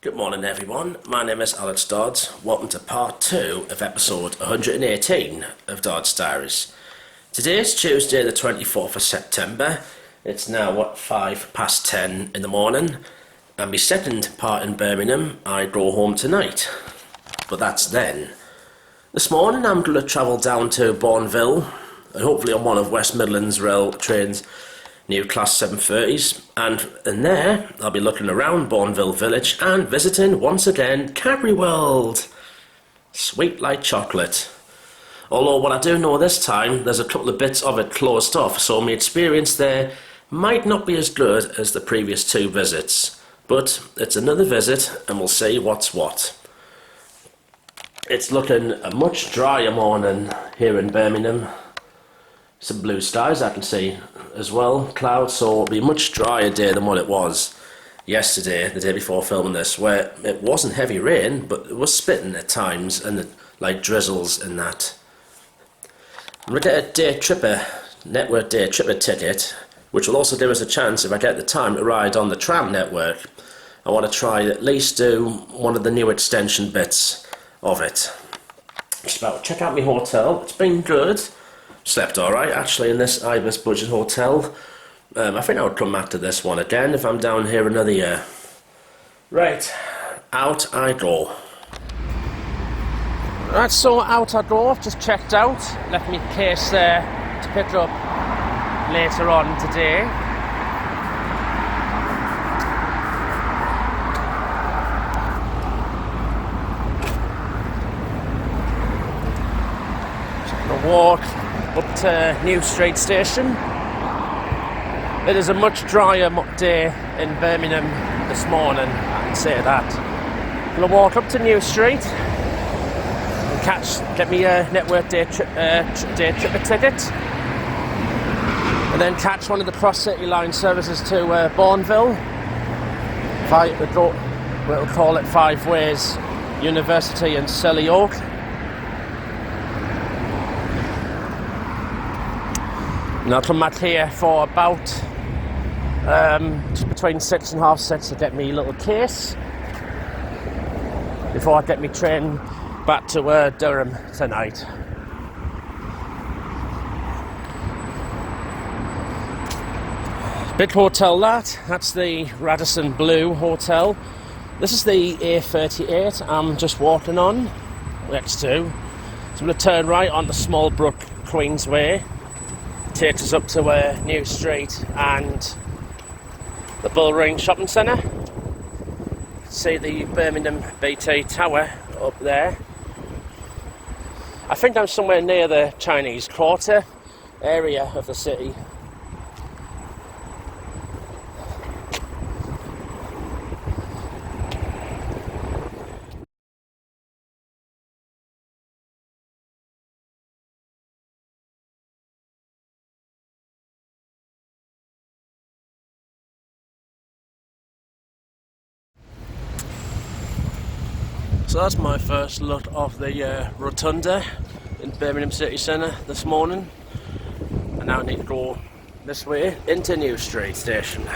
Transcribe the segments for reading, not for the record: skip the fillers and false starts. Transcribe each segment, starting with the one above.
Good morning everyone, my name is Dodds. Welcome to part 2 of episode 118 of Dodds Diaries. Today is Tuesday the 24th of September. It's now 5 past 10 in the morning, and my second part in Birmingham, I go home tonight. But that's then. This morning I'm going to travel down to Bourneville, and hopefully on one of West Midlands Rail trains, new class 730s, and in there I'll be looking around Bourneville village and visiting once again Cadbury World. Sweet like chocolate. Although what I do know this time, there's a couple of bits of it closed off, so my experience there might not be as good as the previous 2 visits. But it's another visit and we'll see what's what. It's looking a much drier morning here in Birmingham. Some blue skies I can see as well, clouds, so it'll be a much drier day than what it was yesterday, the day before filming this, where it wasn't heavy rain, but it was spitting at times and like drizzles and that. I'm going to get a day tripper, network day tripper ticket, which will also give us a chance, if I get the time, to ride on the tram network. I want to try at least do one of the new extension bits of it. Just about check out my hotel. It's been good. Slept alright actually in this Ibis budget hotel. I think I would come back to this one again if I'm down here another year. Right, out I go. Right, so out I go. I've just checked out. Left me case there to pick up later on today. Just gonna walk up to Moor Street station. It is a much drier day in Birmingham this morning, I can say that. I'm going to walk up to Moor Street and get me a network day tripper ticket, and then catch one of the cross-city line services to Bourneville. We'll call it 5 Ways University and Selly Oak. And I'll come back here for about just between 6 and half 6 to get me a little case before I get me train back to Durham tonight. Big hotel that's the Radisson Blue Hotel. This is the A38 I'm just walking on next to. So I'm going to turn right onto Smallbrook Queensway. Takes us up to Moor Street and the Bullring Shopping Centre. See the Birmingham BT Tower up there. I think I'm somewhere near the Chinese Quarter area of the city. So that's my first look of the rotunda in Birmingham City Centre this morning. And now I need to go this way into Moor Street station.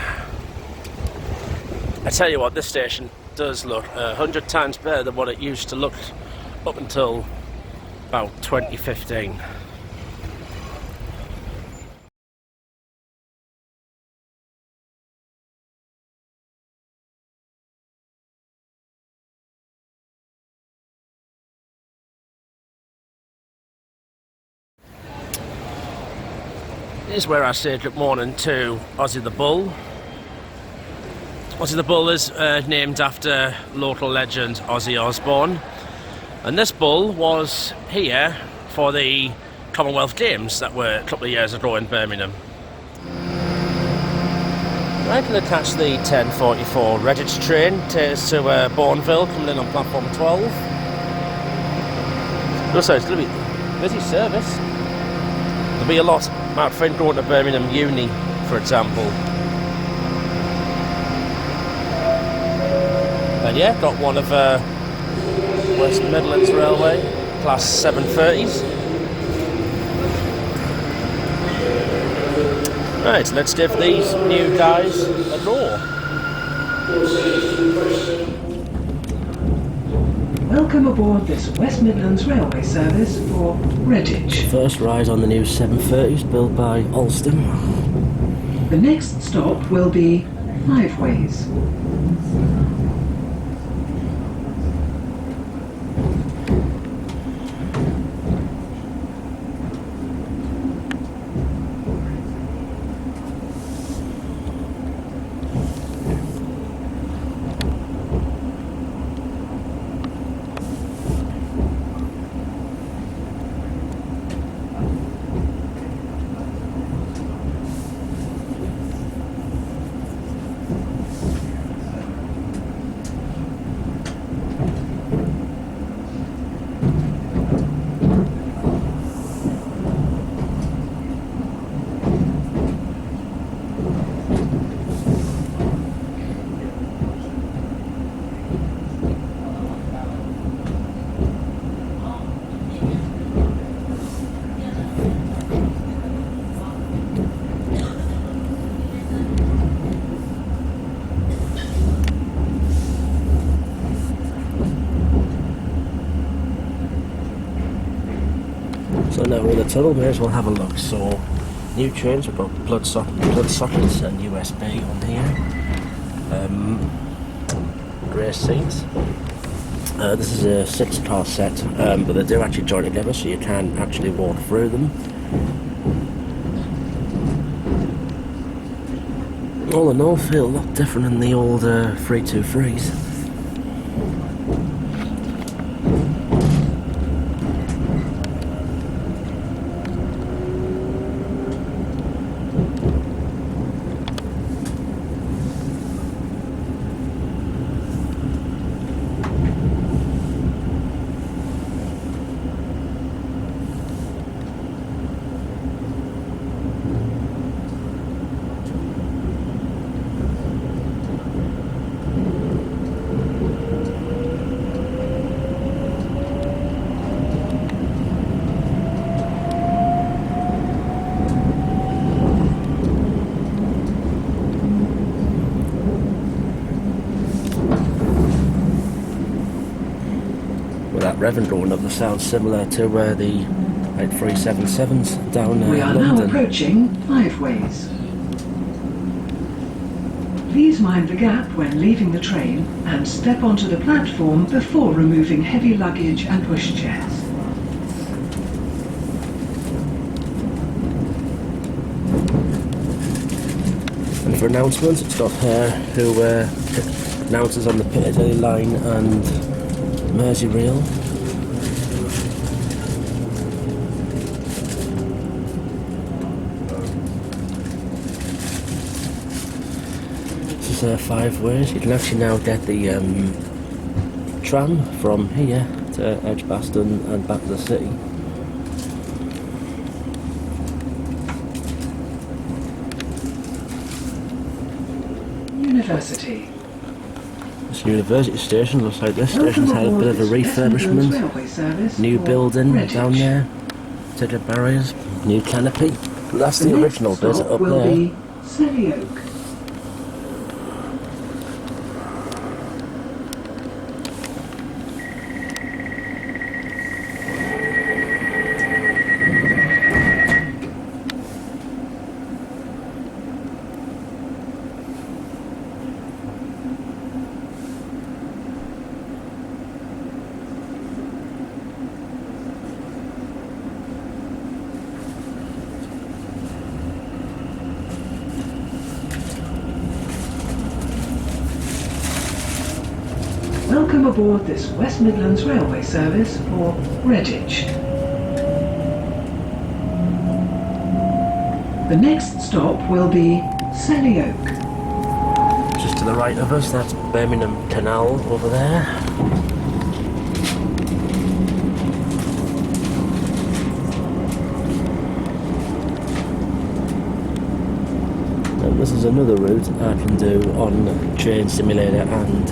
I tell you what, this station does look 100 times better than what it used to look up until about 2015. This is where I say good morning to Ozzy the Bull. Ozzy the Bull is named after local legend Ozzy Osbourne, and this bull was here for the Commonwealth Games that were a couple of years ago in Birmingham. I'm going to catch the 10:44 Redditch train to Bourneville, coming in on platform 12. Also, it's going to be a busy service. There'll be a lot. My friend going to Birmingham Uni, for example. And yeah, got one of West Midlands Railway class 730s. Right, let's give these new guys a go. Welcome aboard this West Midlands Railway service for Redditch. First ride on the new 730s built by Alstom. The next stop will be Five Ways. So now we're in the tunnel, may as well have a look. So, new trains, we've got blood sockets and USB on here. Grey seats. This is a 6-car set, but they do actually join together, so you can actually walk through them. All in all, feel a lot different than the old 323s. That revving going up, the sound similar to the 377s down We are London. now approaching Five Ways. Please mind the gap when leaving the train and step onto the platform before removing heavy luggage and pushchairs. And for announcements, it's got her who announces on the Piccadilly line and Merseyrail. This is 5 Ways. You can actually now get the tram from here to Edgbaston and back to the city. University. This University station looks like this station's had a bit of a refurbishment. New building down there, ticket barriers, new canopy. That's the original bit up there. Welcome aboard this West Midlands Railway service for Redditch. The next stop will be Selly Oak. Just to the right of us, that's Birmingham Canal over there. And this is another route I can do on Train Simulator and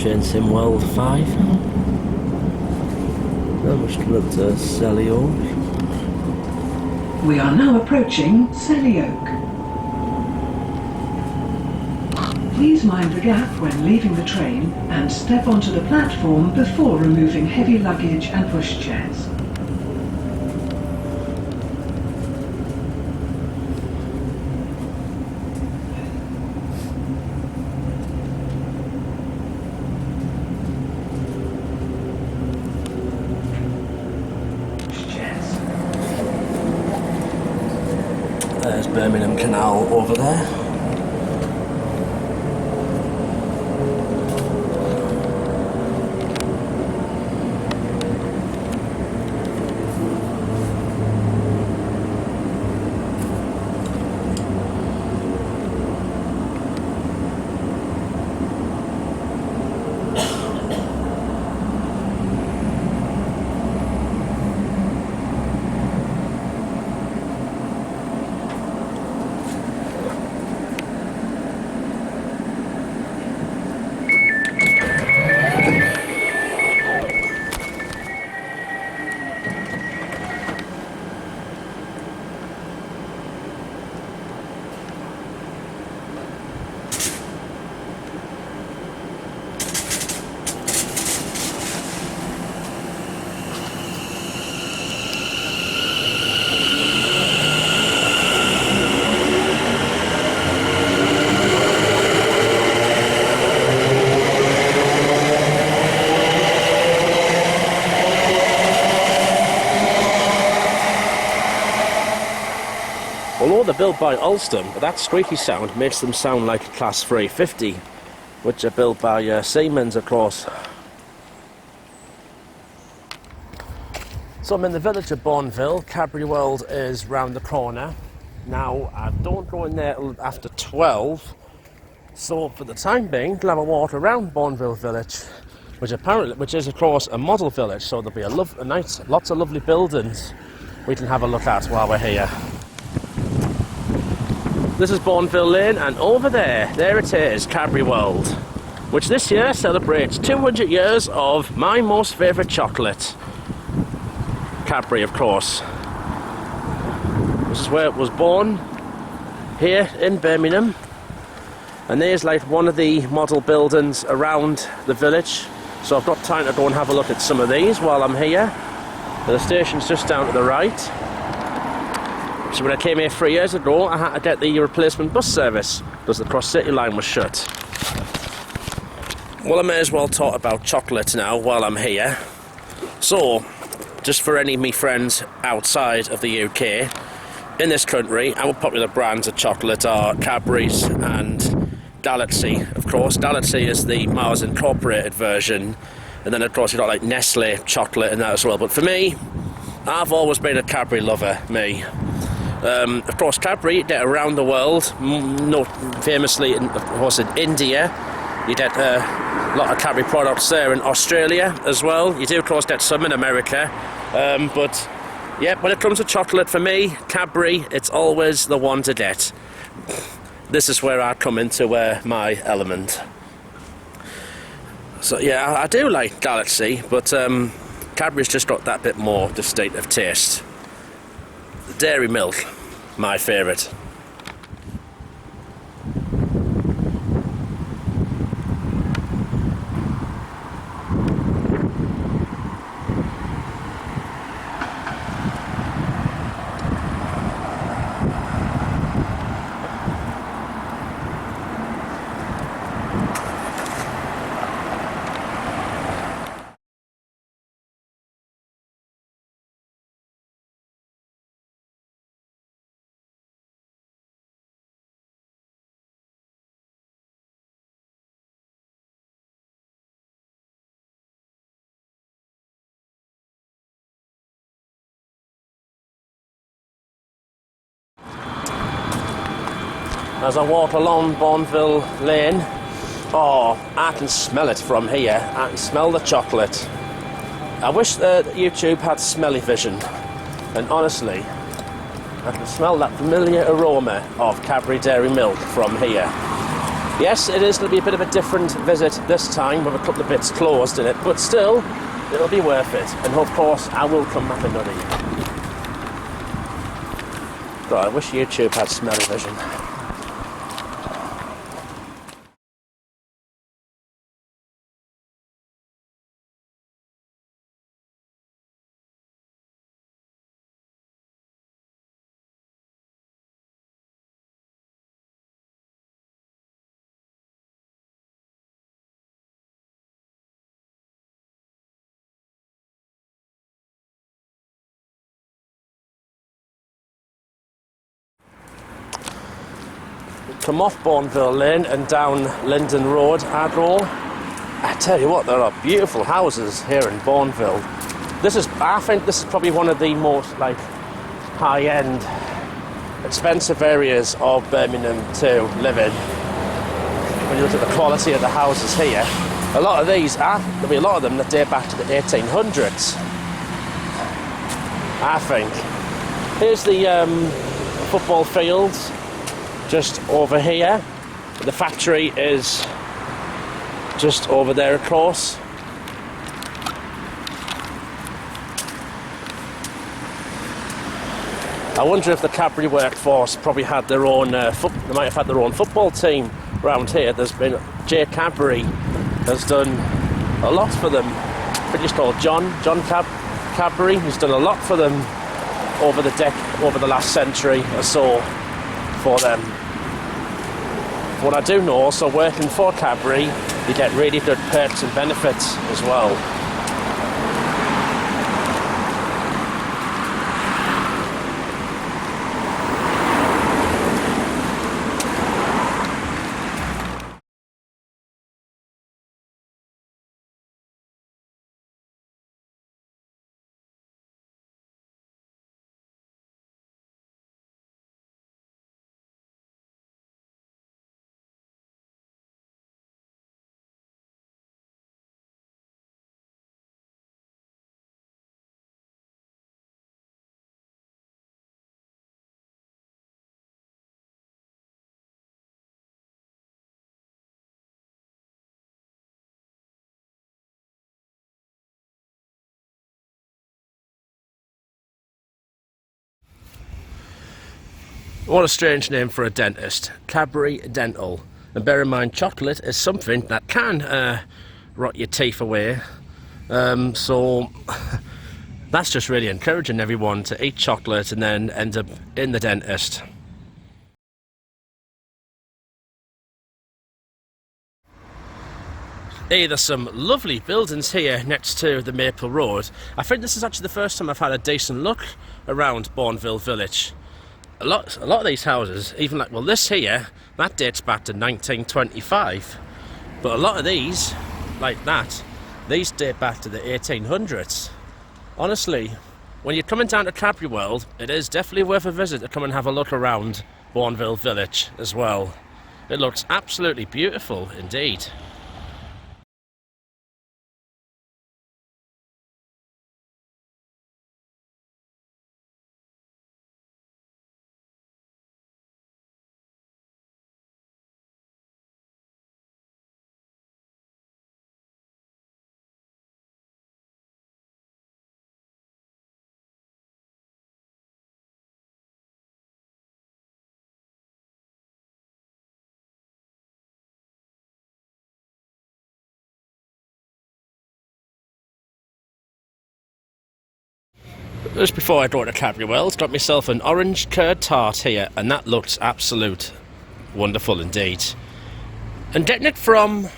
Train Sim World 5. Then we're still up to Selly Oak. We are now approaching Selly Oak. Please mind the gap when leaving the train and step onto the platform before removing heavy luggage and pushchairs. There's Birmingham Canal over there. Although they're built by Alstom, that squeaky sound makes them sound like a Class 350, which are built by Siemens, of course. So I'm in the village of Bourneville. Cadbury World is round the corner. Now, I don't go in there till after 12, so for the time being, we'll have a walk around Bourneville village, which is of course a model village, so there'll be lots of lovely buildings we can have a look at while we're here. This is Bourneville Lane, and over there it is, Cadbury World, which this year celebrates 200 years of my most favourite chocolate, Cadbury, of course. This is where it was born, here in Birmingham, and there's like one of the model buildings around the village, so I've got time to go and have a look at some of these while I'm here. The station's just down to the right. So when I came here 3 years ago, I had to get the replacement bus service because the cross-city line was shut. Well, I may as well talk about chocolate now while I'm here. So, just for any of me friends outside of the UK, in this country, our popular brands of chocolate are Cadbury's and Galaxy. Of course, Galaxy is the Mars Incorporated version, and then of course you've got like Nestle chocolate and that as well. But for me, I've always been a Cadbury lover, me. Of course, Cadbury, they're around the world, famously, of course, in India. You get a lot of Cadbury products there in Australia as well. You do, of course, get some in America. But, yeah, when it comes to chocolate, for me, Cadbury, it's always the one to get. This is where I come into my element. So, yeah, I do like Galaxy, but Cadbury's just got that bit more distinctive taste. Dairy milk, my favourite. As I walk along Bourneville Lane, oh, I can smell it from here. I can smell the chocolate. I wish that YouTube had smelly vision, and honestly, I can smell that familiar aroma of Cadbury Dairy Milk from here. Yes, it is going to be a bit of a different visit this time with a couple of bits closed in it, but still, it'll be worth it. And of course, I will come back another year. God, I wish YouTube had smelly vision. come off Bourneville Lane and down Linden Road, Agro. I tell you what, there are beautiful houses here in Bourneville. I think this is probably one of the most like high-end, expensive areas of Birmingham to live in. When you look at the quality of the houses here, there'll be a lot of them that date back to the 1800s, I think. Here's the football fields just over here. The factory is just over there across. I wonder if the Cadbury workforce probably had their own, they might have had their own football team around here. There's been, J. Cadbury has done a lot for them. I think he's called John Cadbury. He's done a lot for them over the last century or so for them. What I do know, also working for Cadbury, you get really good perks and benefits as well. What a strange name for a dentist, Cadbury Dental. And bear in mind, chocolate is something that can rot your teeth away. So that's just really encouraging everyone to eat chocolate and then end up in the dentist. Hey, there's some lovely buildings here next to the Maple Road. I think this is actually the first time I've had a decent look around Bourneville Village. A lot of these houses, even like, well, this here, that dates back to 1925. But a lot of these, like that, these date back to the 1800s. Honestly, when you're coming down to Cadbury World, it is definitely worth a visit to come and have a look around Bourneville Village as well. It looks absolutely beautiful indeed. Just before I go to Cadbury World, got myself an orange curd tart here, and that looks absolute wonderful indeed. And getting it from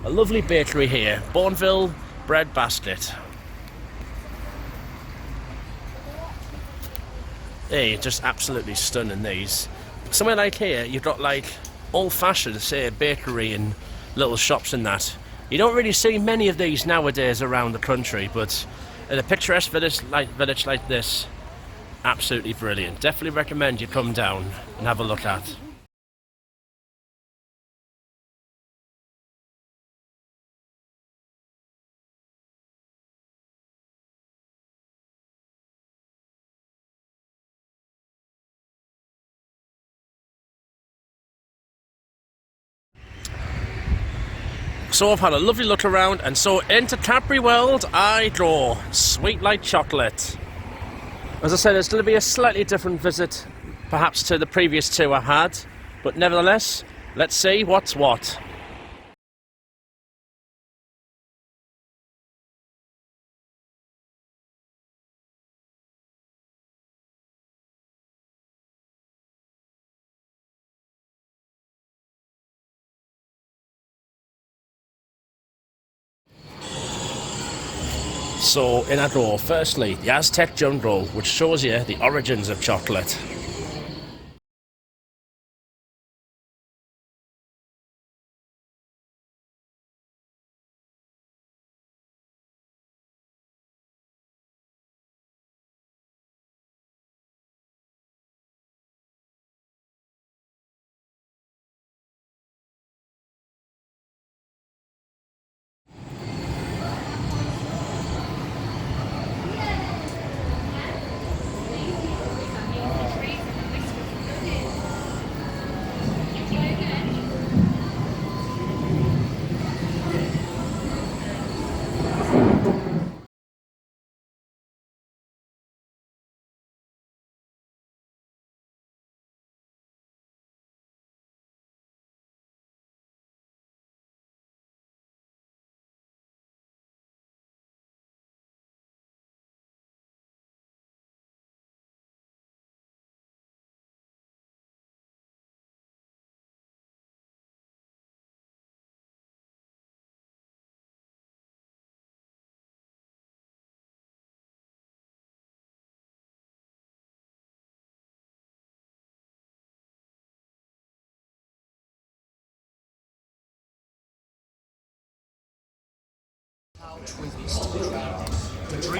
a lovely bakery here, Bourneville Bread Basket. Hey, just absolutely stunning these. Somewhere like here, you've got like old-fashioned, say, bakery and little shops and that. You don't really see many of these nowadays around the country, but in a picturesque village like this, absolutely brilliant. Definitely recommend you come down and have a look at. So I've had a lovely look around, and so into Cadbury World I go. Sweet like chocolate. As I said, it's going to be a slightly different visit perhaps to the previous two I had, but nevertheless, let's see what's what. So in I go. Firstly, the Aztec jungle, which shows you the origins of chocolate.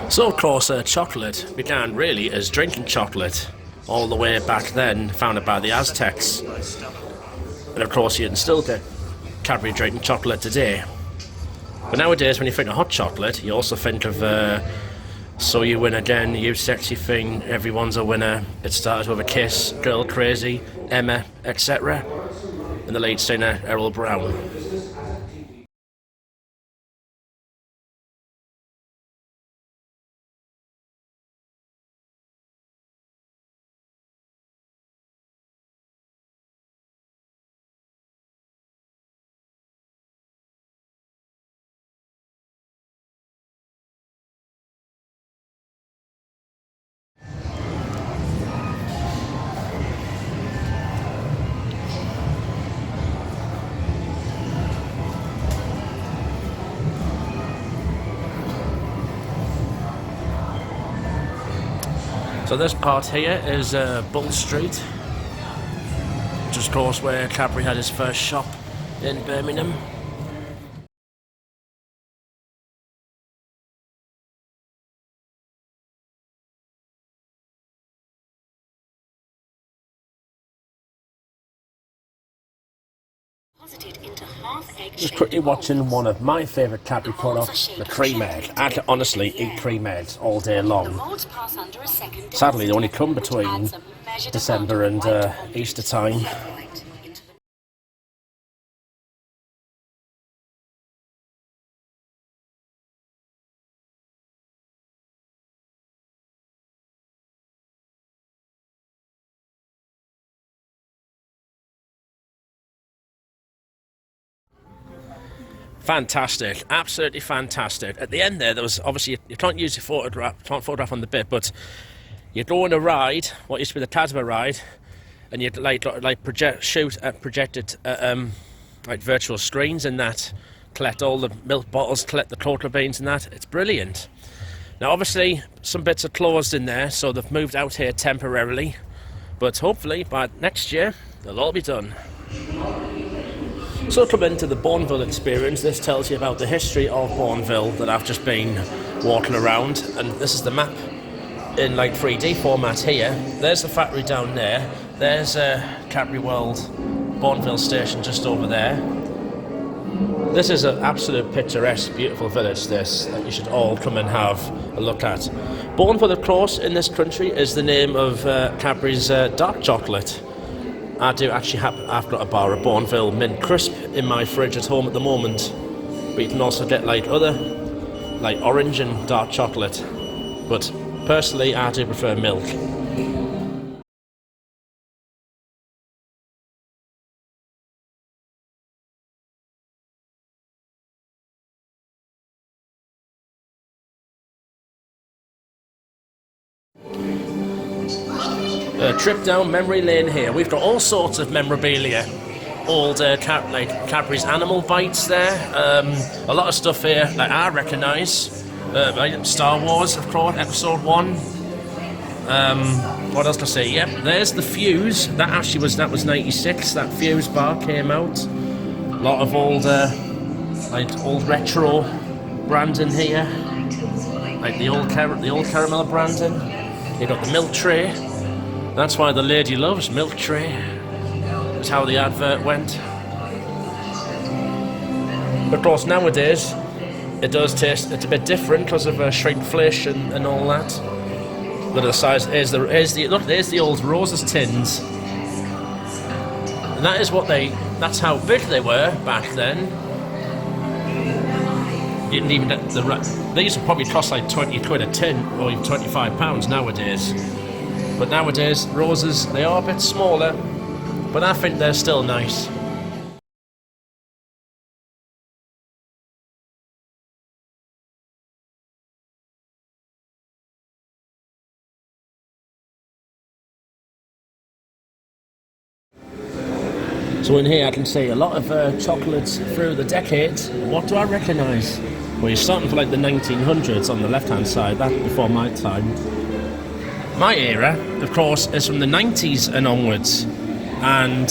So of course chocolate began really as drinking chocolate all the way back then, founded by the Aztecs. And of course you can still get Cadbury drinking chocolate today. But nowadays when you think of hot chocolate, you also think of So You Win Again, You Sexy Thing, Everyone's a Winner, It Started With a Kiss, Girl Crazy, Emma, etc. And the lead singer Errol Brown. So this part here is Bull Street, which is of course where Cadbury had his first shop in Birmingham. Just quickly watching one of my favourite Cadbury products, the cream egg. I can honestly eat cream eggs all day long. Sadly, they only come between December and Easter time. Fantastic, absolutely fantastic. At the end there was obviously, you can't use your photograph on the bit, but you go on a ride, what used to be the Cadbury ride, and you'd shoot at projected like virtual screens and that, collect all the milk bottles, collect the cocoa beans and that. It's brilliant. Now obviously some bits are closed in there, so they've moved out here temporarily, but hopefully by next year they'll all be done. So come into the Bourneville experience. This tells you about the history of Bourneville that I've just been walking around, and this is the map in like 3D format here. There's the factory down there, there's Cadbury World Bourneville station just over there. This is an absolute picturesque, beautiful village, this, that you should all come and have a look at. Bourneville, of course, in this country is the name of Cadbury's dark chocolate. I do actually I've got a bar of Bourneville Mint Crisp in my fridge at home at the moment. But you can also get like other, like orange and dark chocolate. But personally, I do prefer milk. Trip down memory lane here. We've got all sorts of memorabilia. Old Cadbury's animal bites there. A lot of stuff here that I recognise. Star Wars, of course, Episode 1. What else can I say? Yep, there's the Fuse. That was 96. That Fuse bar came out. A lot of old retro branding here. Like the old caramel branding. You got the milk tray. That's why the lady loves milk tray. That's how the advert went. Of course, nowadays it does taste. It's a bit different because of shrinkflation and all that. Look at the size. There's the old Rosa's tins, and that is what that's how big they were back then. You didn't even get these would probably cost like 20 quid a tin, or even £25 nowadays. But nowadays, Roses, they are a bit smaller, but I think they're still nice. So in here I can see a lot of chocolates through the decades. What do I recognise? Well, you're starting for like the 1900s on the left-hand side, that before my time. My era, of course, is from the 90s and onwards. And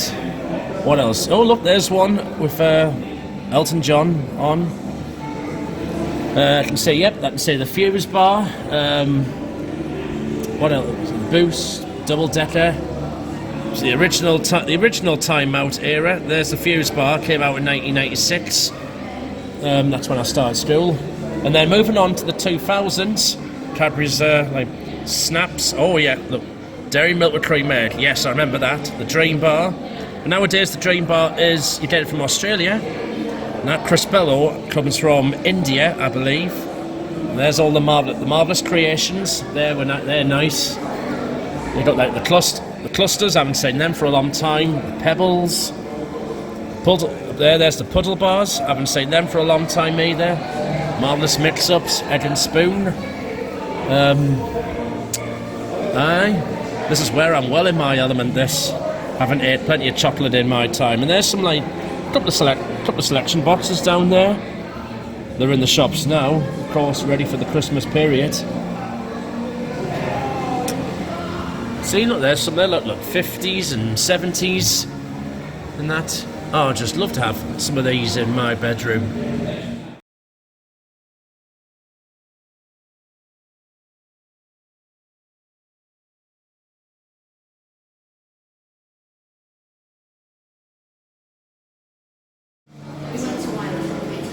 what else? Oh, look, there's one with Elton John on. I can see, yep, I can see the fuse bar. What else? Boost, double decker. It's the original Time Out era. There's the fuse bar, came out in 1996. That's when I started school. And then moving on to the 2000s, Cadbury's like snaps. Oh yeah, look, dairy milk with cream egg. Yes, I remember that. The Dream Bar. But nowadays the Dream Bar you get it from Australia. And that Crispello comes from India, I believe. And there's all the marvelous creations. They're nice. You got like the clusters. I haven't seen them for a long time. The Pebbles. There's the Puddle Bars. I haven't seen them for a long time either. Marvellous mix-ups, egg and spoon. This is where I'm well in my element. Haven't ate plenty of chocolate in my time. And there's some like couple of selection boxes down there. They're in the shops now, of course, ready for the Christmas period. See, look, there's some there. Look, 50s and 70s, and that. Oh, I'd just love to have some of these in my bedroom.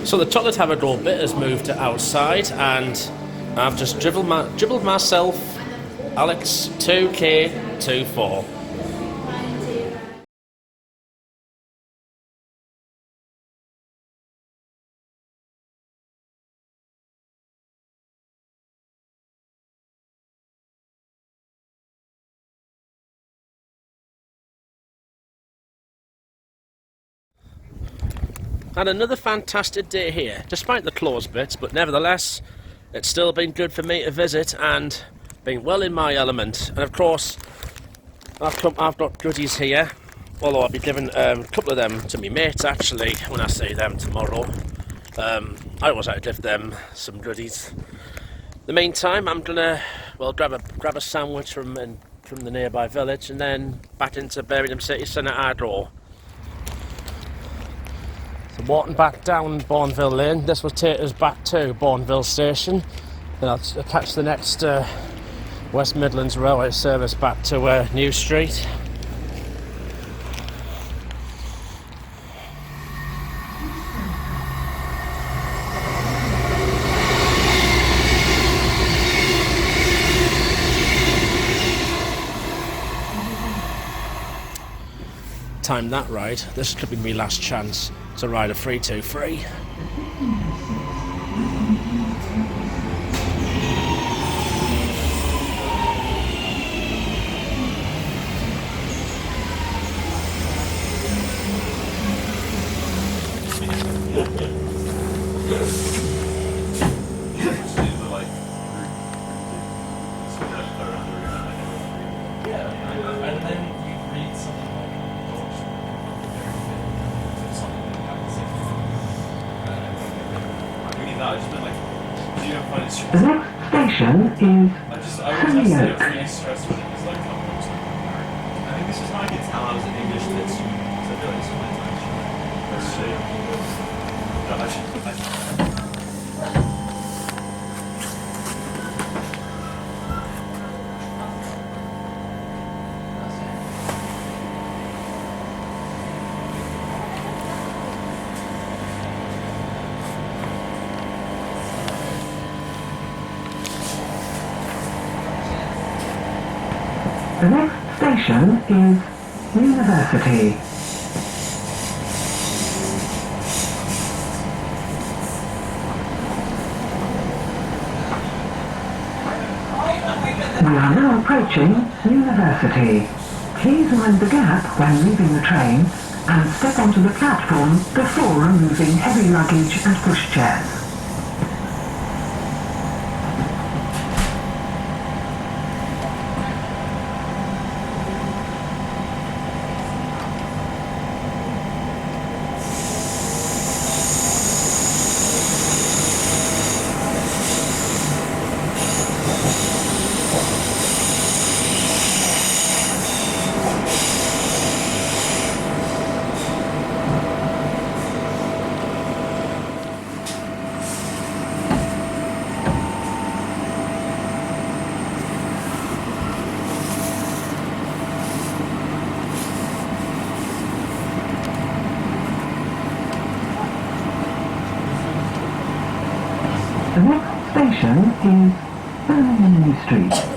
So the chocolate Havador bit has moved to outside, and I've just dribbled myself Alex 2K24. And another fantastic day here, despite the closed bits, but nevertheless, it's still been good for me to visit and been well in my element. And of course, I've got goodies here, although I'll be giving a couple of them to my mates actually when I see them tomorrow. I always like to give them some goodies. In the meantime, I'm gonna grab a sandwich from the nearby village and then back into Birmingham city centre I go. So walking back down Bourneville Lane, this will take us back to Bourneville Station. Then I'll catch the next West Midlands Railway service back to Moor Street. Time that ride. This could be my last chance to ride a 323. The next station is Hollyoak. I think this is how I get tell I was in English lit student, because I feel like it's my The next station is University. We are now approaching University. Please mind the gap when leaving the train and step onto the platform before removing heavy luggage and pushchairs. station is Birmingham Street.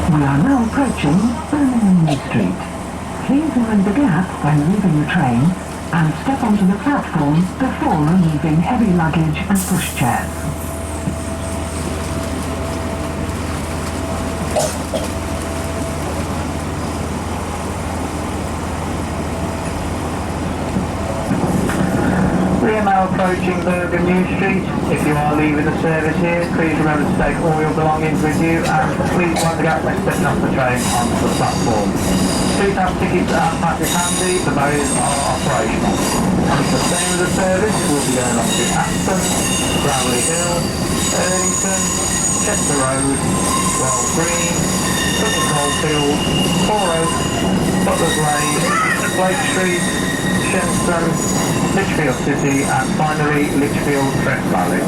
We are now approaching Birmingham Street. Please mind the gap when leaving the train and step onto the platform before removing heavy luggage and pushchairs. We are now approaching Birmingham Street. If you are leaving the service here, please remember to take all your belongings with you and please mind the gap when stepping off the train onto the platform. Please have tickets and patches handy, the barriers are operational. And for staying with the service, we'll be going on to Aston, Bramley Hill, Erdington, Chester Road, Well Green, Sutton Coldfield, Four Oaks, Butler's Lane, Blake Street, Shenstone, Lichfield City and finally Lichfield Trent Valley.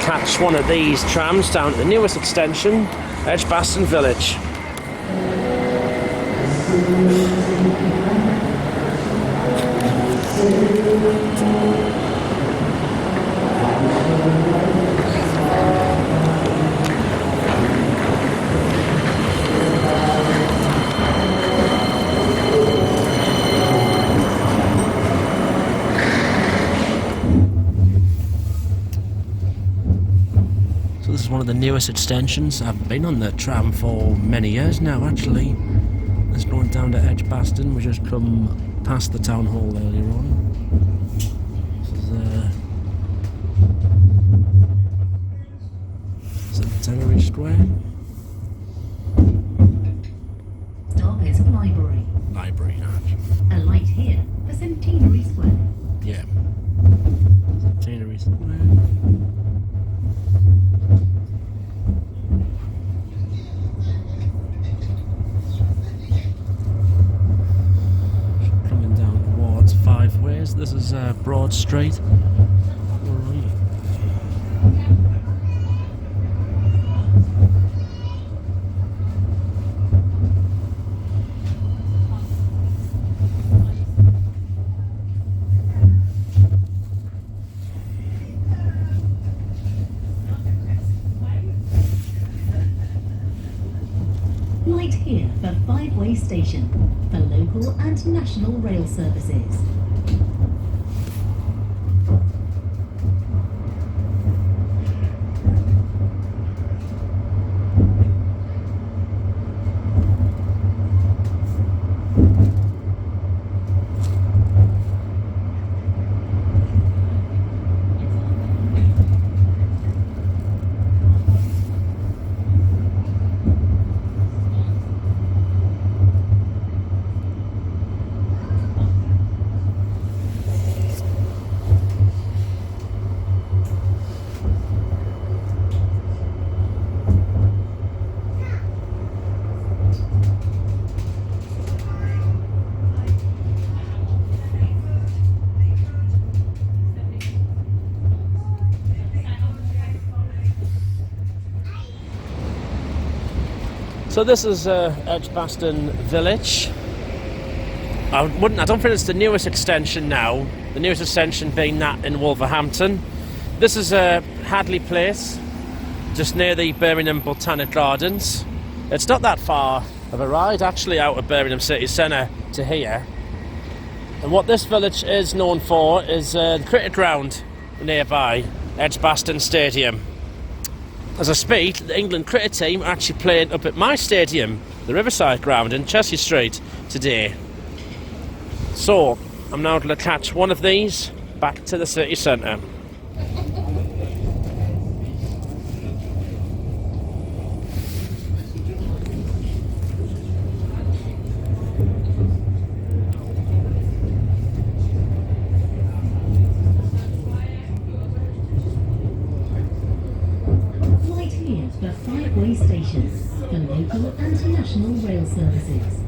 Catch one of these trams down to the newest extension, Edgbaston Village. This is one of the newest extensions. I've been on the tram for many years now actually. It's going down to Edgbaston. We just come past the town hall earlier on. This is Centenary Square. Stop is library. Library, actually. A light here for Centenary Square. Yeah. Centenary Square. Broad Street. Right here for five-way station for local and national rail services. So this is Edgbaston Village. I don't think it's the newest extension now. The newest extension being that in Wolverhampton. This is Hadley Place, just near the Birmingham Botanic Gardens. It's not that far of a ride actually out of Birmingham city centre to here. And what this village is known for is the cricket ground nearby, Edgbaston Stadium. As I speak, the England cricket team are actually playing up at my stadium, the Riverside ground in Chelsea Street today. So, I'm now going to catch one of these back to the city centre. Five-way stations for local and national rail services.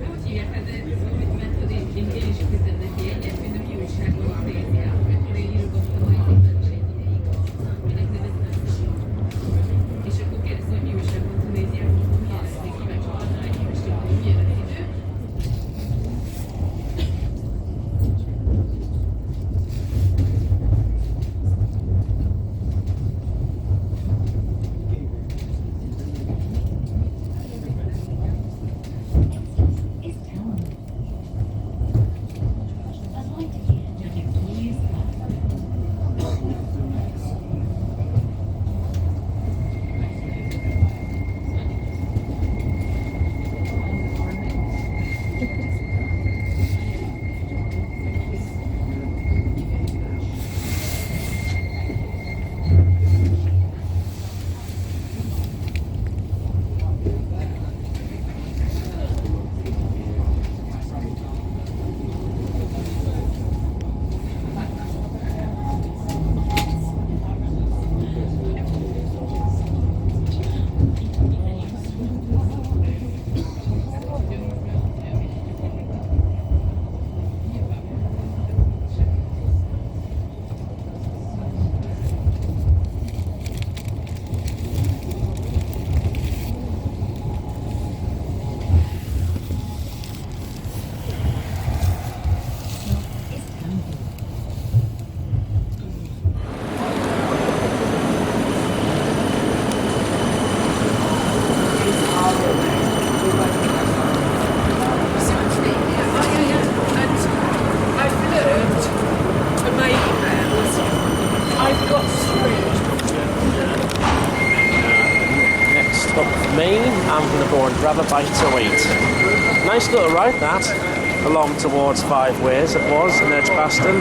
I'm going to go and grab a bite to eat. Nice little ride that, along towards Five Ways it was in Edgbaston.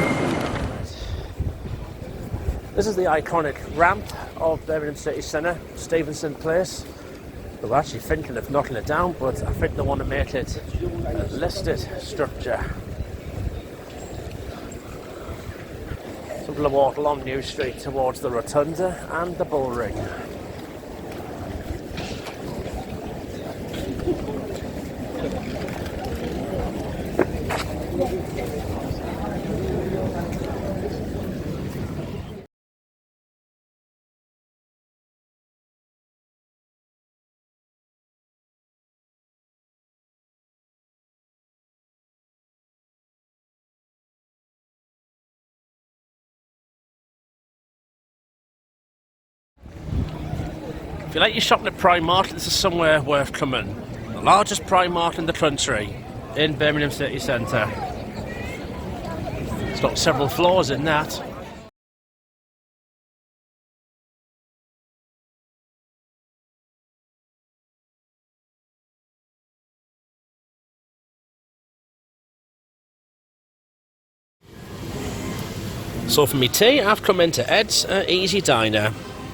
This is the iconic ramp of Birmingham City Centre, Stevenson Place. They were actually thinking of knocking it down, but I think they want to make it a listed structure. So I'm going to walk along New Street towards the Rotunda and the Bull Ring. If you like your shopping at Primark, this is somewhere worth coming. The largest Primark in the country, in Birmingham city centre. It's got several floors in that. So for me tea, I've come into Ed's Easy Diner.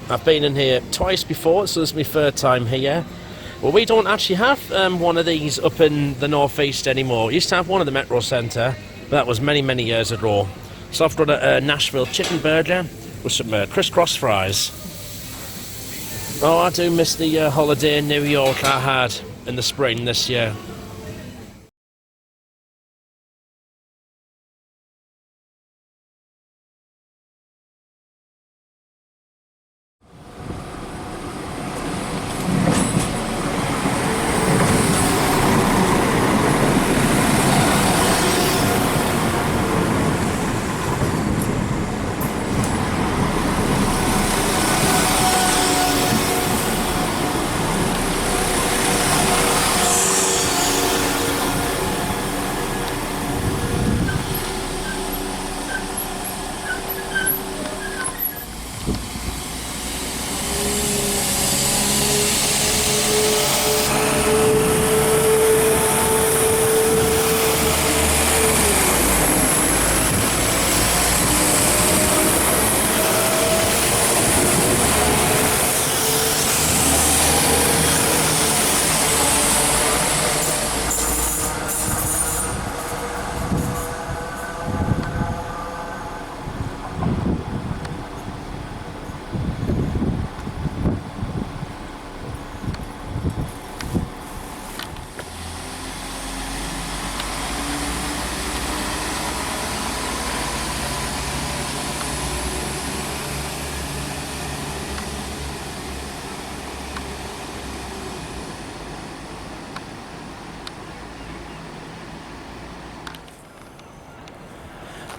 I've been in here twice before, so this is my third time here. Well, we don't actually have one of these up in the northeast anymore. We used to have one in the Metro Centre, but that was many, many years ago. So I've got a Nashville chicken burger with some crisscross fries. Oh, I do miss the holiday in New York I had in the spring this year.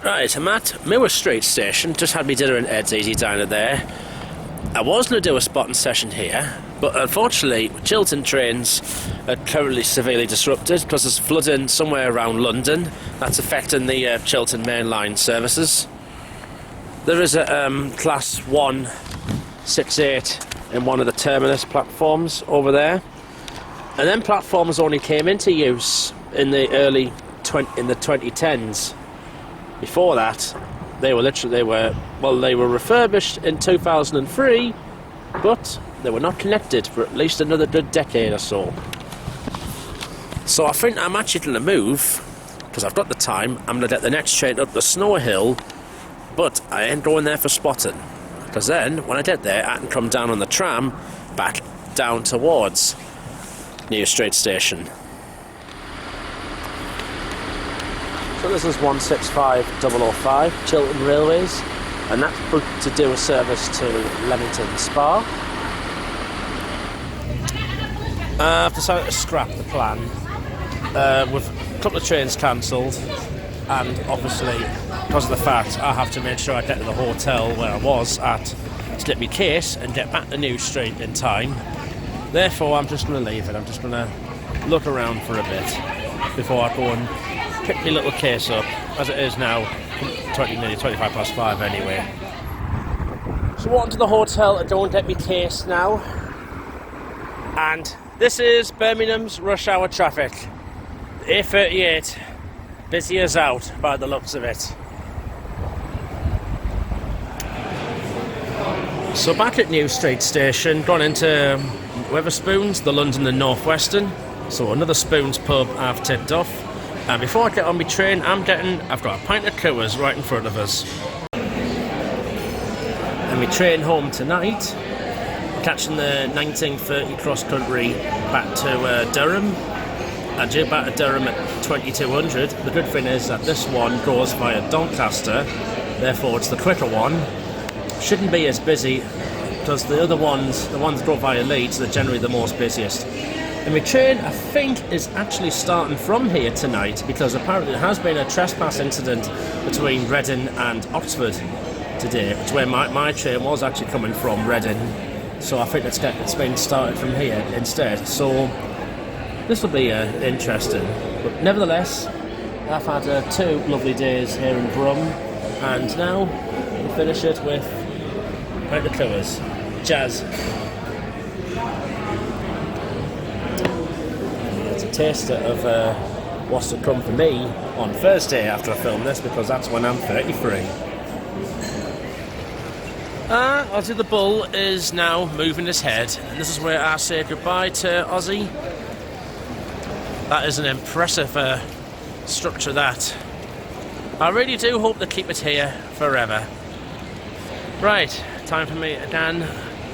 Right, I'm at Moor Street station, just had me dinner in Ed's Easy Diner there. I was going to do a spotting session here, but unfortunately Chiltern trains are currently severely disrupted because there's flooding somewhere around London that's affecting the Chiltern main line services. There is a class 168 in one of the terminus platforms over there, and then platforms only came into use in the early 2010s. Before that, they were refurbished in 2003, but they were not connected for at least another good decade or so. So I think I'm actually going to move, because I've got the time. I'm going to get the next train up the Snow Hill, but I ain't going there for spotting, because then when I get there I can come down on the tram back down towards Moor Street station. So this is 165005 Chiltern Railways, and that's booked to do a service to Leamington Spa. I've decided to scrap the plan with a couple of trains cancelled, and obviously because of the fact I have to make sure I get to the hotel where I was at to get my case and get back to New Street in time. Therefore I'm just going to leave it. I'm just going to look around for a bit before I go and pick my little case up, as it is now nearly 5:25 anyway. So walking to the hotel and go and get my case now, and this is Birmingham's rush hour traffic. The A38 busy as out by the looks of it. So back at New Street station, gone into Wetherspoons, the London and North Western. So another Spoons pub I've tipped off. And before I get on my train, I've got a pint of Coors right in front of us. And my train home tonight, catching the 1930 cross country back to Durham. I due back to Durham at 2200. The good thing is that this one goes via Doncaster, therefore it's the quicker one. Shouldn't be as busy because the other ones, the ones that go via Leeds, are generally the most busiest. And my train, I think, is actually starting from here tonight, because apparently there has been a trespass incident between Reading and Oxford today, which is where my train was actually coming from, Reading So I think it's been started from here instead. So this will be interesting. But nevertheless, I've had 2 lovely days here in Brum, and now we'll finish it with the colours. Jazz. It's a taster of what's to come for me on Thursday after I film this, because that's when I'm 33. Ozzy the Bull is now moving his head, and this is where I say goodbye to Ozzy. That is an impressive structure, that. I really do hope to keep it here forever. Right, time for me again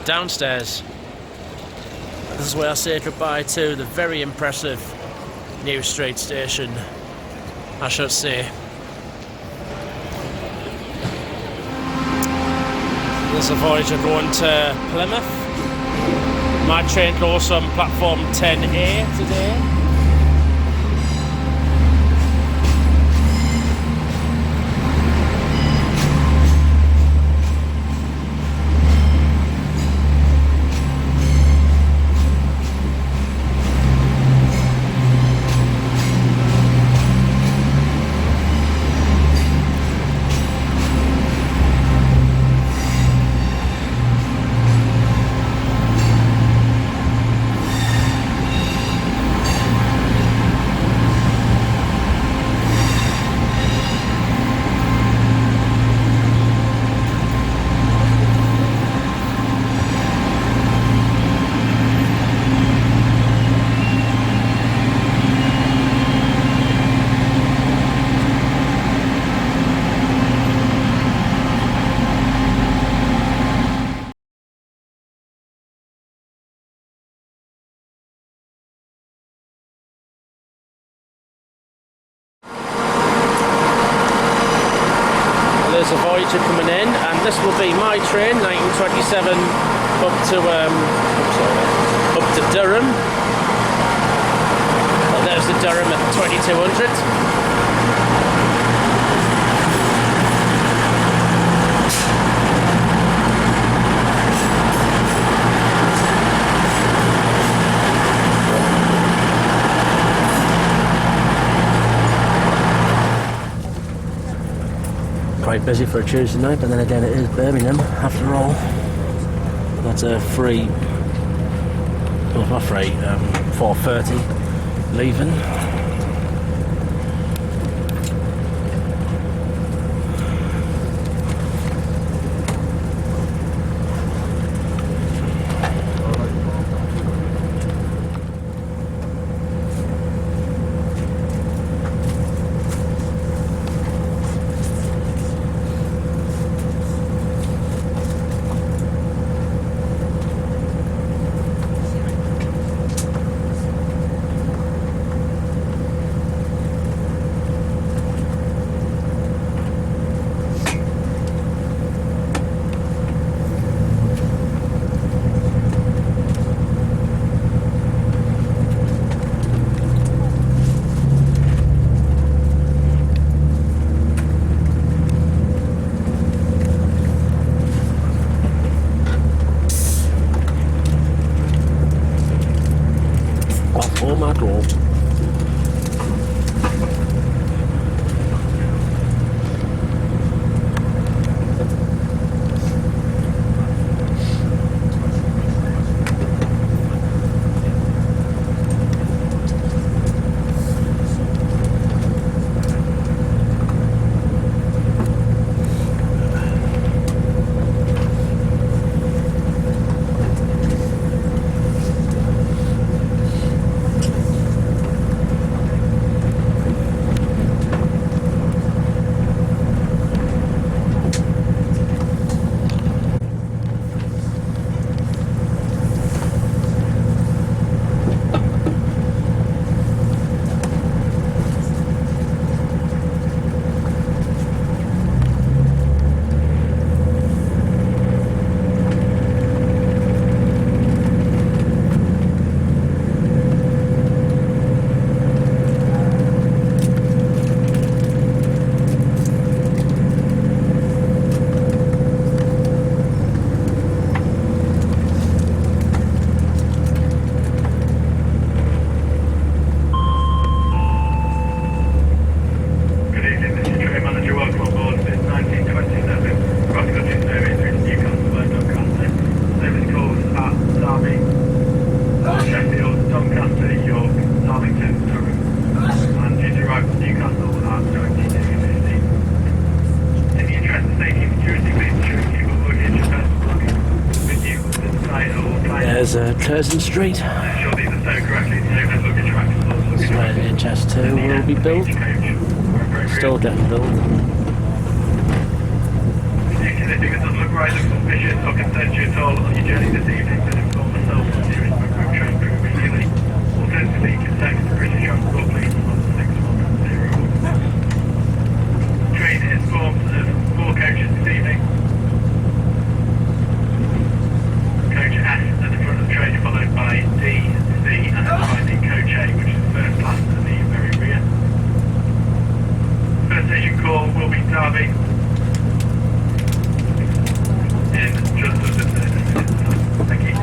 downstairs. This is where I say goodbye to the very impressive New Street station, I should say. There's a Voyager going to Plymouth. My train goes on platform 10A today. There's a Voyager coming in, and this will be my train, 1927, up to Durham. Well, there's the Durham at 2200. Quite busy for a Tuesday night, but then again it is Birmingham after all. That's a free, well, not free, 4:30 leaving. Oh my God. There's Curzon Street. Sure these are so correctly. Take those luggage racks. This is where HS2 will be built. Still getting built. If anything that doesn't look right, looks suspicious, or concerns you at all on your journey this evening, then inform myself or the nearest group train crew immediately. Alternatively, you can text the British Transport Police on 6100. Train is formed of 4 coaches this evening. Coach S at the front of the train, followed by D, C, and then finally Coach A, which is first class at the very rear. First station call will be Derby. In just under 30 minutes. Thank you.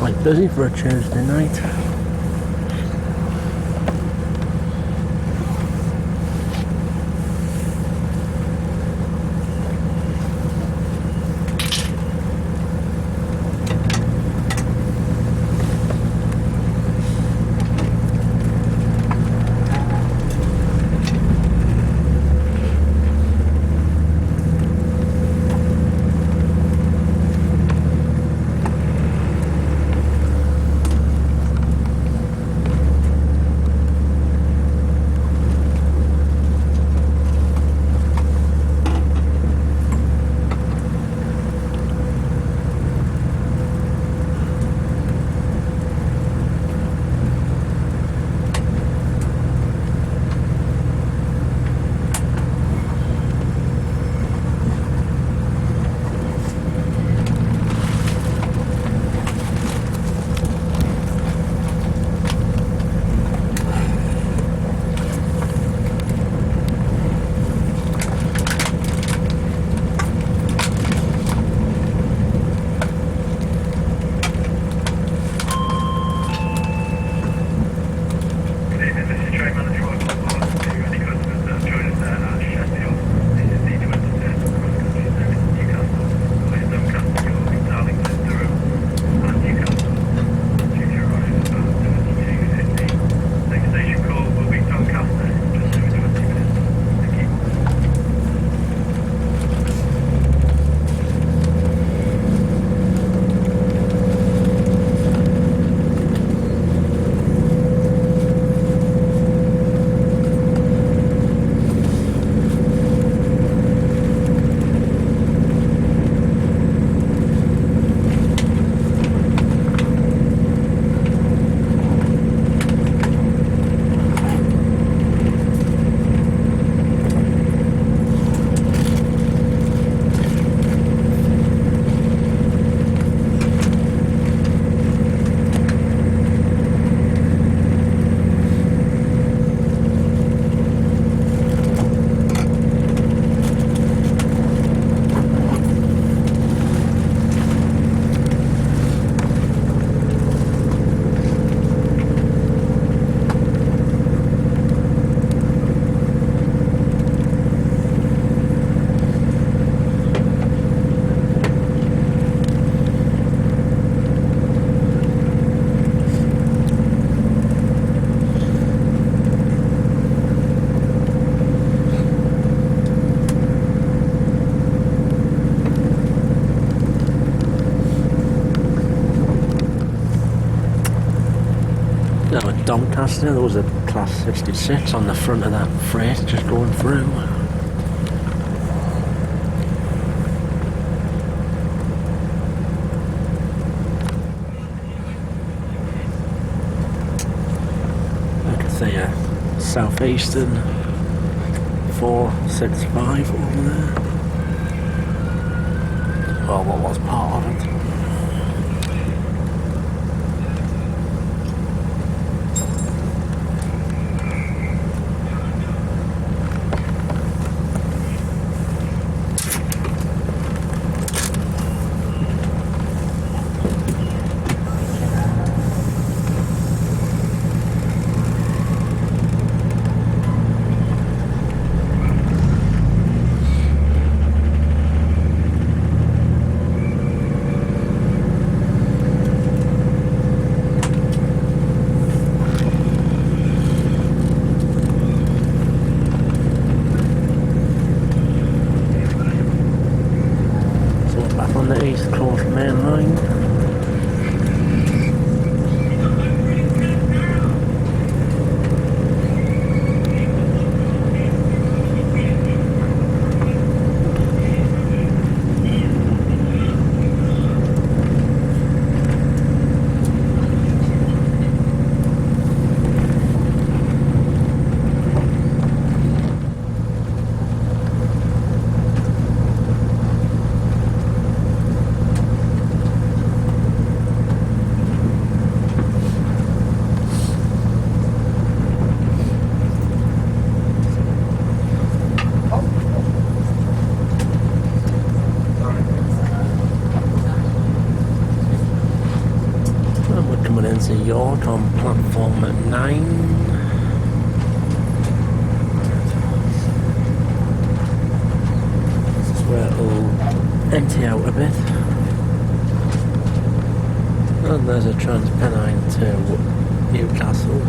Quite busy for a Tuesday night. Doncaster, there was a class 66 on the front of that freight just going through. I can see a Southeastern 465 over there. Well, what was part of it? coming into York on platform 9. This is where it'll empty out a bit. And there's a Transpennine to Newcastle.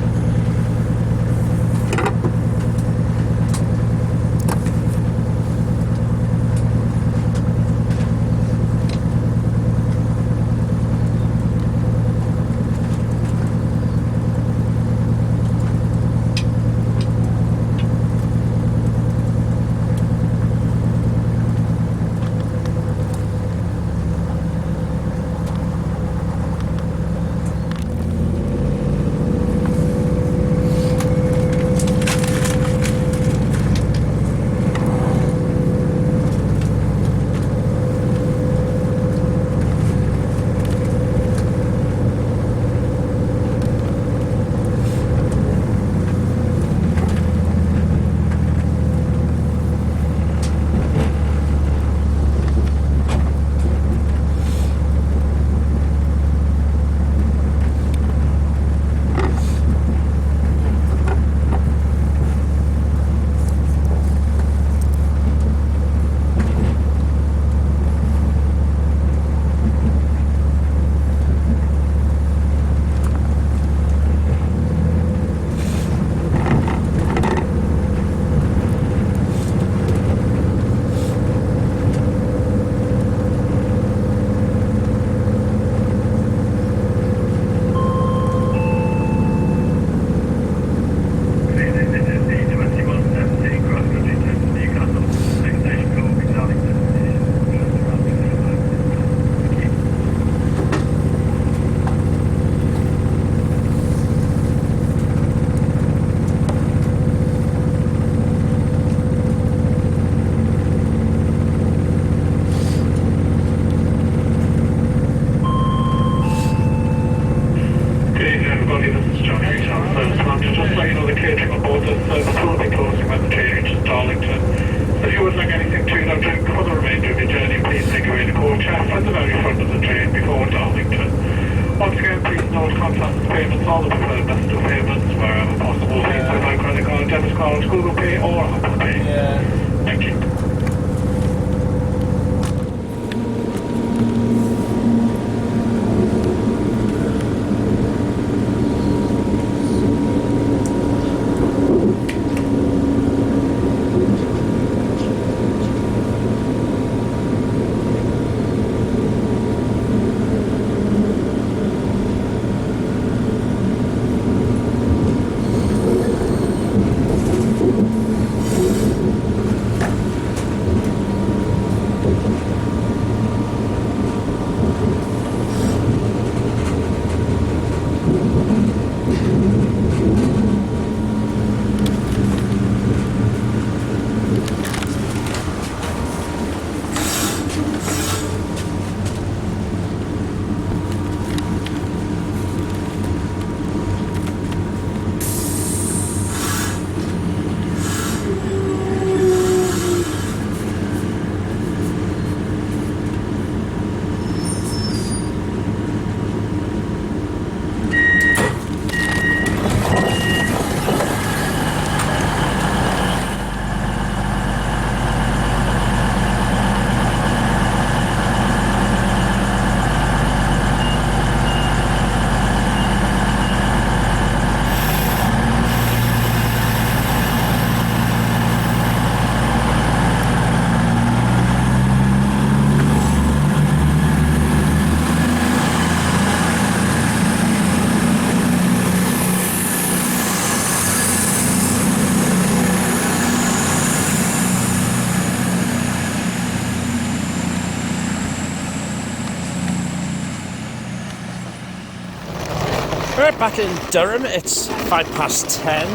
We're back in Durham, it's 10:05.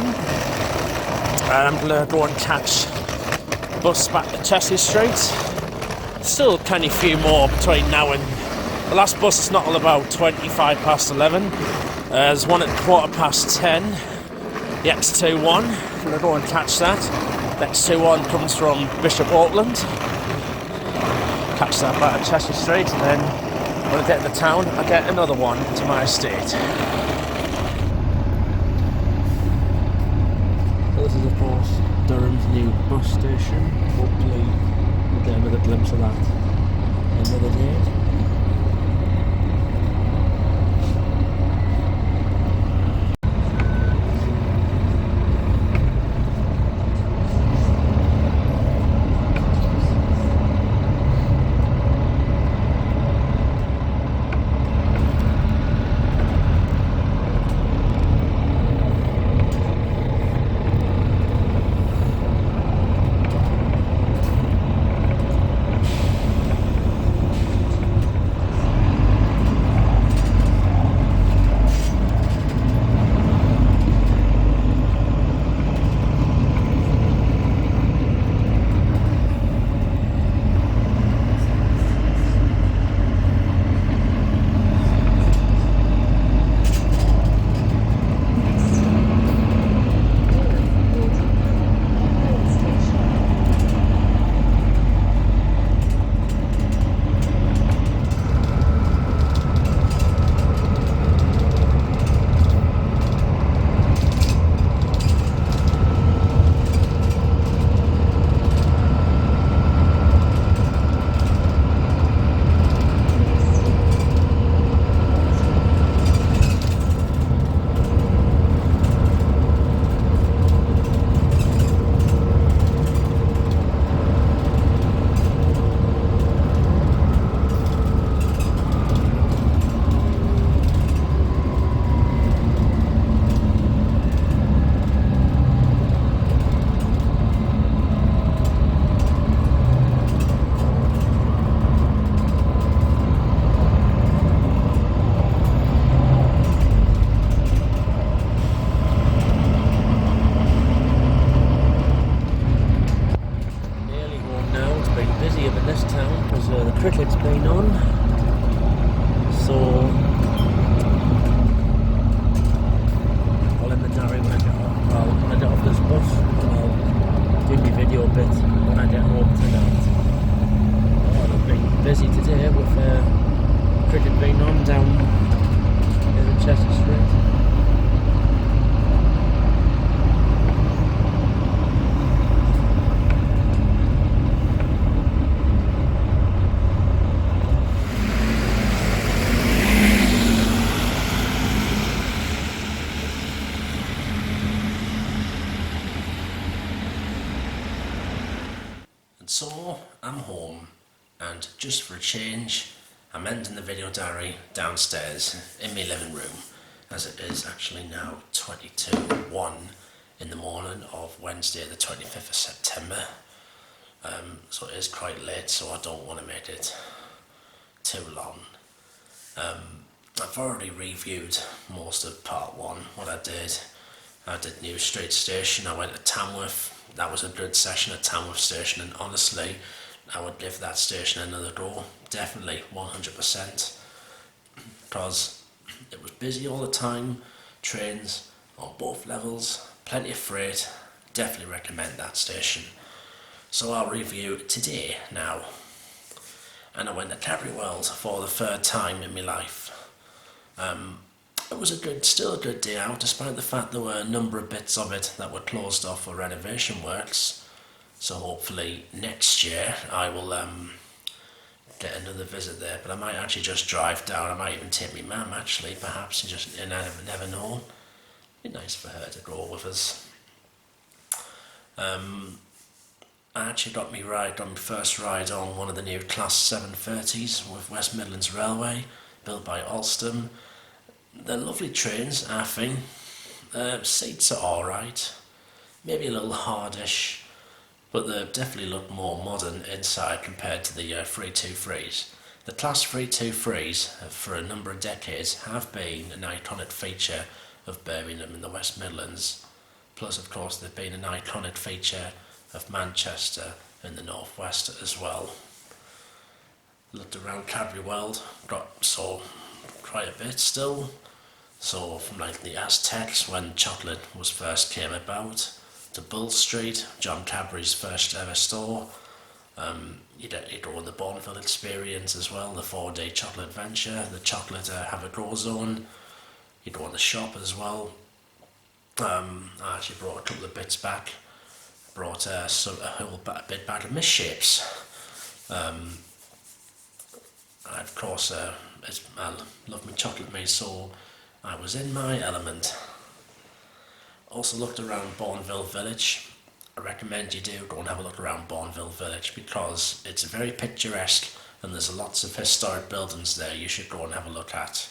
I'm going to go and catch bus back to Chelsea Street. Still kind of few more between now and the last bus is not till about 11:25. There's one at 10:15, the X21, I'm going to go and catch that. The X21 comes from Bishop Auckland. Catch that back at Chelsea Street and then When I get to the town, I get another one to my estate. This is, of course, Durham's new bus station. Hopefully we'll get another glimpse of that another day. cricket's been on, so I'll end the diary when I get off. Well, when I get off this bus, and I'll do my video bit when I get home tonight. Oh, I've been busy today with cricket being on down in Chester Street. So I'm home, and just for a change, I'm ending the video diary downstairs in my living room, as it is actually now 22:01 in the morning of Wednesday the 25th of September. So it is quite late, so I don't want to make it too long. I've already reviewed most of part one, what I did New Street Station, I went to Tamworth. That was a good session at Tamworth Station, and honestly, I would give that station another go, definitely, 100%, because it was busy all the time, trains on both levels, plenty of freight, definitely recommend that station. So I'll review today now, and I went to Cadbury World for the third time in my life. It was still a good day out, despite the fact there were a number of bits of it that were closed off for renovation works. So hopefully next year I will get another visit there. But I might actually just drive down. I might even take my mum, actually, perhaps. You never know. It'd be nice for her to go with us. I actually got my first ride on one of the new Class 730s with West Midlands Railway, built by Alstom. They're lovely trains, I think. Seats are alright, maybe a little hardish, but they definitely look more modern inside compared to the 323s. The Class 323s, for a number of decades, have been an iconic feature of Birmingham in the West Midlands. Plus, of course, they've been an iconic feature of Manchester in the northwest as well. Looked around Cadbury World, saw quite a bit still. So from like the Aztecs, when chocolate first came about, to Bull Street, John Cadbury's first ever store, You go on the Bourneville experience as well, the 4-day chocolate adventure, the chocolate have a grow zone. You go on the shop as well. I actually brought a couple of bits back. Brought a whole big bag of misshapes. Of course, I love my chocolate mate, so I was in my element. Also looked around Bourneville Village. I recommend you do go and have a look around Bourneville Village because it's very picturesque and there's lots of historic buildings there you should go and have a look at.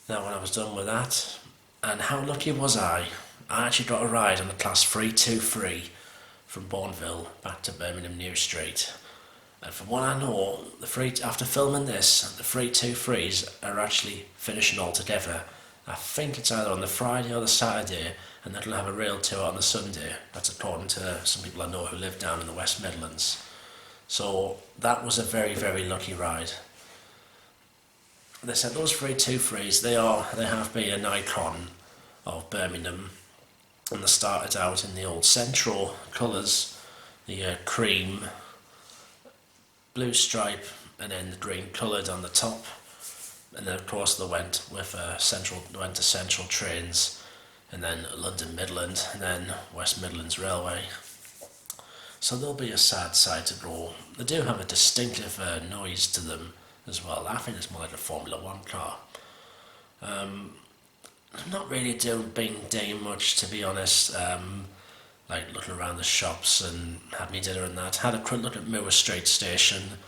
Now when I was done with that, and how lucky was I actually got a ride on the class 323 from Bourneville back to Birmingham New Street. And from what I know, after filming this, the 323s are actually finishing altogether. I think it's either on the Friday or the Saturday, and they'll have a rail tour on the Sunday. That's according to some people I know who live down in the West Midlands. So that was a very, very lucky ride. They said those 323s, they have been an icon of Birmingham, and they started out in the old Centro colours, the cream, blue stripe, and then the green coloured on the top. And then of course they went with to Central trains, and then London Midland, and then West Midlands Railway. So they'll be a sad sight to go. They do have a distinctive noise to them as well. I think it's more like a Formula 1 car. I'm not really doing much, to be honest. Like looking around the shops and had me dinner and that. Had a quick look at Moor Street station.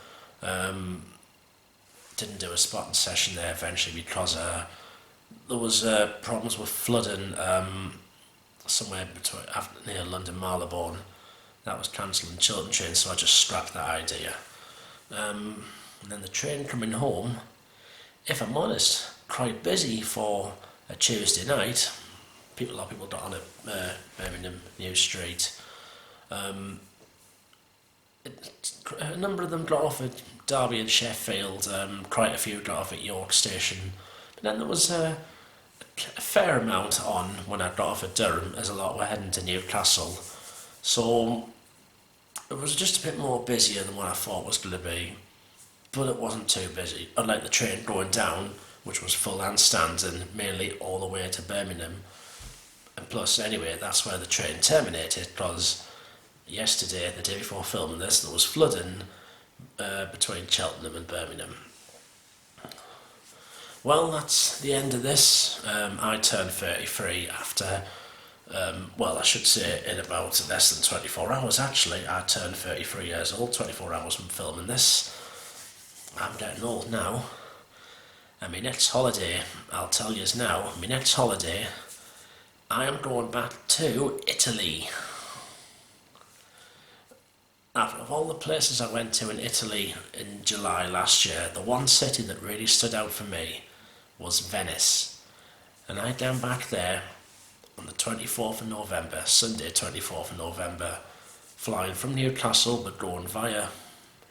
Didn't do a spotting session there eventually because there was problems with flooding somewhere near London Marylebone. That was cancelling Chiltern train, so I just scrapped that idea. And then the train coming home, if I'm honest, quite busy for a Tuesday night. A lot of people got on at Birmingham New Street. A number of them got off at Derby and Sheffield, quite a few got off at York Station, but then there was a fair amount on when I got off at Durham, as a lot were heading to Newcastle, so it was just a bit more busier than what I thought it was going to be, but it wasn't too busy, unlike the train going down, which was full and standing, mainly all the way to Birmingham, and plus anyway, that's where the train terminated, because yesterday, the day before filming this, there was flooding between Cheltenham and Birmingham. Well, that's the end of this. I turned 33 after, well, I should say in about less than 24 hours actually. I turned 33 years old, 24 hours from filming this. I'm getting old now. And my next holiday, I'll tell you now, my next holiday, I am going back to Italy. Of all the places I went to in Italy in July last year, the one city that really stood out for me was Venice. And I came back there on the 24th of November, Sunday 24th of November, flying from Newcastle but going via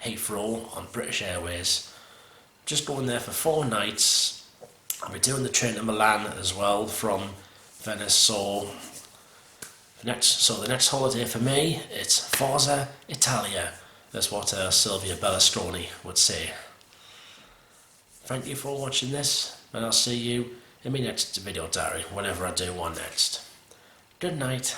Heathrow on British Airways. Just going there for 4 nights. I'll be doing the train to Milan as well from Venice, so the next holiday for me, it's Forza Italia. That's what Silvia Berlusconi would say. Thank you for watching this, and I'll see you in my next video diary, whenever I do one next. Good night.